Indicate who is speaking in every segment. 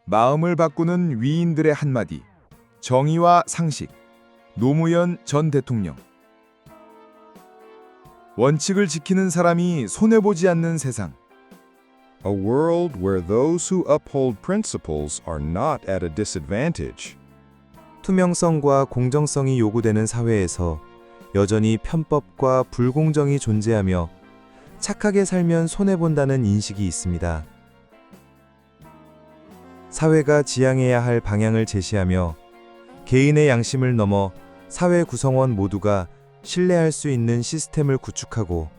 Speaker 1: 마음을 바꾸는 위인들의 한마디. 정의와 상식. 노무현 전 대통령. 원칙을 지키는 사람이 손해보지 않는 세상.
Speaker 2: A world where those who uphold principles are not at a disadvantage.
Speaker 3: 투명성과 공정성이 요구되는 사회에서 여전히 편법과 불공정이 존재하며 착하게 살면 손해본다는 인식이 있습니다. 사회가 지향해야 할 방향을 제시하며 개인의 양심을 넘어 사회 구성원 모두가 신뢰할 수 있는 시스템을 구축하고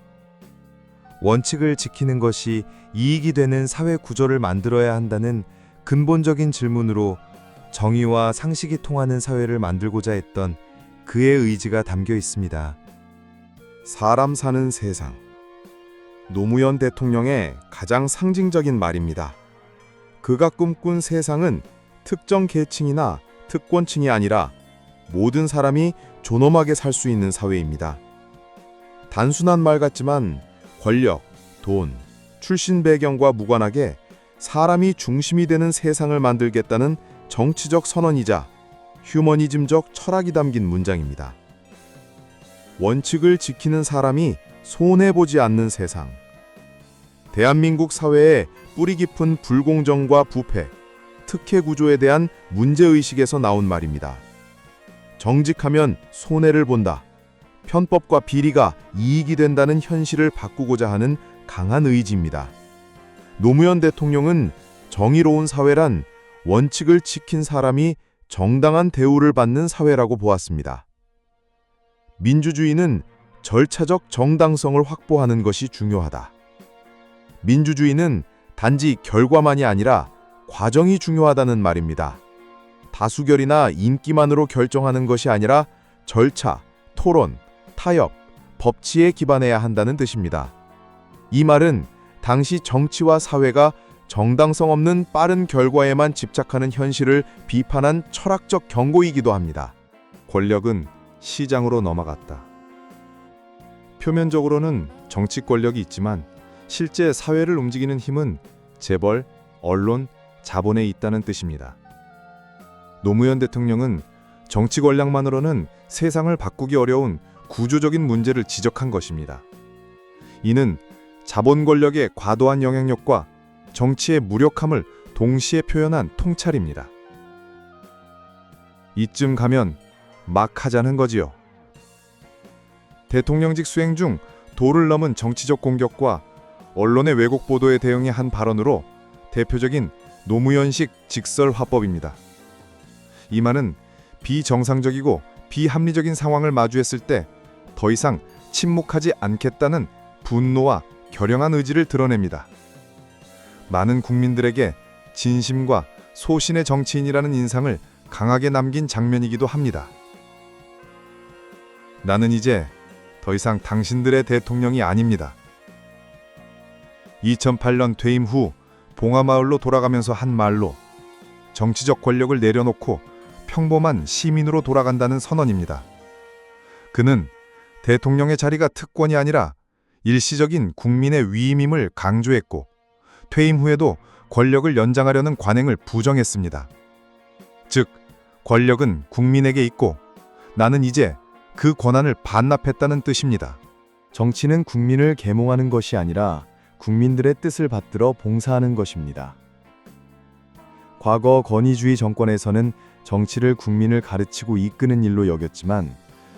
Speaker 3: 원칙을 지키는 것이 이익이 되는 사회 구조를 만들어야 한다는 근본적인 질문으로 정의와 상식이 통하는 사회를 만들고자 했던 그의 의지가 담겨 있습니다.
Speaker 2: 사람 사는 세상. 노무현 대통령의 가장 상징적인 말입니다. 그가 꿈꾼 세상은 특정 계층이나 특권층이 아니라 모든 사람이 존엄하게 살 수 있는 사회입니다. 단순한 말 같지만 권력, 돈, 출신 배경과 무관하게 사람이 중심이 되는 세상을 만들겠다는 정치적 선언이자 휴머니즘적 철학이 담긴 문장입니다. 원칙을 지키는 사람이 손해보지 않는 세상. 대한민국 사회의 뿌리 깊은 불공정과 부패, 특혜 구조에 대한 문제의식에서 나온 말입니다. 정직하면 손해를 본다. 편법과 비리가 이익이 된다는 현실을 바꾸고자 하는 강한 의지입니다. 노무현 대통령은 정의로운 사회란 원칙을 지킨 사람이 정당한 대우를 받는 사회라고 보았습니다. 민주주의는 절차적 정당성을 확보하는 것이 중요하다. 민주주의는 단지 결과만이 아니라 과정이 중요하다는 말입니다. 다수결이나 인기만으로 결정하는 것이 아니라 절차, 토론, 타협, 법치에 기반해야 한다는 뜻입니다. 이 말은 당시 정치와 사회가 정당성 없는 빠른 결과에만 집착하는 현실을 비판한 철학적 경고이기도 합니다. 권력은 시장으로 넘어갔다. 표면적으로는 정치 권력이 있지만 실제 사회를 움직이는 힘은 재벌, 언론, 자본에 있다는 뜻입니다. 노무현 대통령은 정치 권력만으로는 세상을 바꾸기 어려운 구조적인 문제를 지적한 것입니다. 이는 자본 권력의 과도한 영향력과 정치의 무력함을 동시에 표현한 통찰입니다. 이쯤 가면 막 하자는 거지요. 대통령직 수행 중 도를 넘은 정치적 공격과 언론의 왜곡 보도에 대응해 한 발언으로 대표적인 노무현식 직설 화법입니다. 이 말은 비정상적이고 비합리적인 상황을 마주했을 때 더 이상 침묵하지 않겠다는 분노와 결연한 의지를 드러냅니다. 많은 국민들에게 진심과 소신의 정치인이라는 인상을 강하게 남긴 장면이기도 합니다. 나는 이제 더 이상 당신들의 대통령이 아닙니다. 2008년 퇴임 후 봉하마을로 돌아가면서 한 말로 정치적 권력을 내려놓고 평범한 시민으로 돌아간다는 선언입니다. 그는 대통령의 자리가 특권이 아니라 일시적인 국민의 위임임을 강조했고 퇴임 후에도 권력을 연장하려는 관행을 부정했습니다. 즉, 권력은 국민에게 있고 나는 이제 그 권한을 반납했다는 뜻입니다.
Speaker 3: 정치는 국민을 계몽하는 것이 아니라 국민들의 뜻을 받들어 봉사하는 것입니다. 과거 권위주의 정권에서는 정치를 국민을 가르치고 이끄는 일로 여겼지만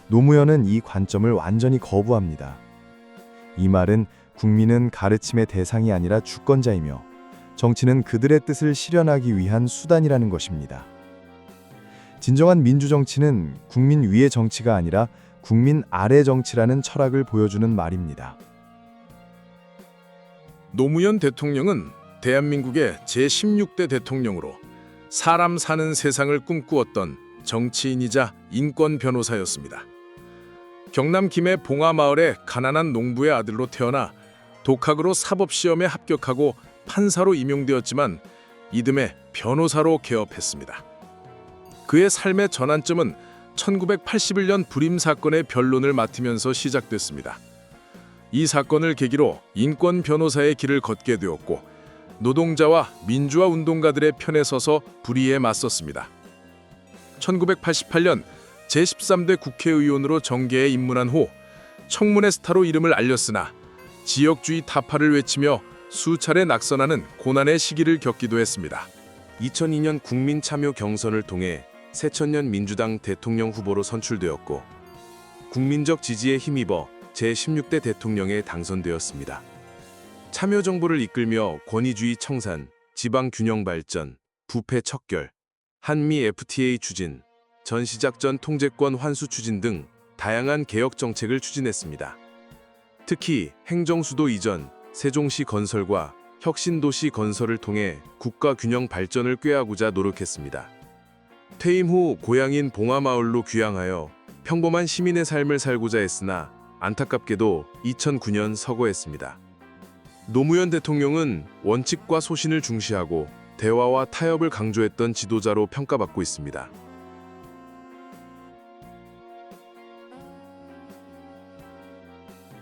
Speaker 3: 노무현은 이 관점을 완전히 거부합니다. 이 말은 국민은 가르침의 대상이 아니라 주권자이며 정치는 그들의 뜻을 실현하기 위한 수단이라는 것입니다. 진정한 민주정치는 국민 위의 정치가 아니라 국민 아래 정치라는 철학을 보여주는 말입니다.
Speaker 4: 노무현 대통령은 대한민국의 제16대 대통령으로 사람 사는 세상을 꿈꾸었던 정치인이자 인권 변호사였습니다. 경남 김해 봉하마을의 가난한 농부의 아들로 태어나 독학으로 사법시험에 합격하고 판사로 임용되었지만 이듬해 변호사로 개업했습니다. 그의 삶의 전환점은 1981년 불임 사건의 변론을 맡으면서 시작됐습니다. 이 사건을 계기로 인권 변호사의 길을 걷게 되었고 노동자와 민주화 운동가들의 편에 서서 불의에 맞섰습니다. 1988년 제13대 국회의원으로 정계에 입문한 후 청문회 스타로 이름을 알렸으나 지역주의 타파를 외치며 수차례 낙선하는 고난의 시기를 겪기도 했습니다. 2002년 국민참여 경선을 통해 새천년 민주당 대통령 후보로 선출되었고 국민적 지지에 힘입어 제16대 대통령에 당선되었습니다. 참여정부를 이끌며 권위주의 청산, 지방균형 발전, 부패 척결, 한미 FTA 추진, 전시작전 통제권 환수 추진 등 다양한 개혁 정책을 추진했습니다. 특히 행정수도 이전, 세종시 건설과 혁신도시 건설을 통해 국가 균형 발전을 꾀하고자 노력했습니다. 퇴임 후 고향인 봉화마을로 귀향하여 평범한 시민의 삶을 살고자 했으나 안타깝게도 2009년 서거했습니다. 노무현 대통령은 원칙과 소신을 중시하고 대화와 타협을 강조했던 지도자로 평가받고 있습니다.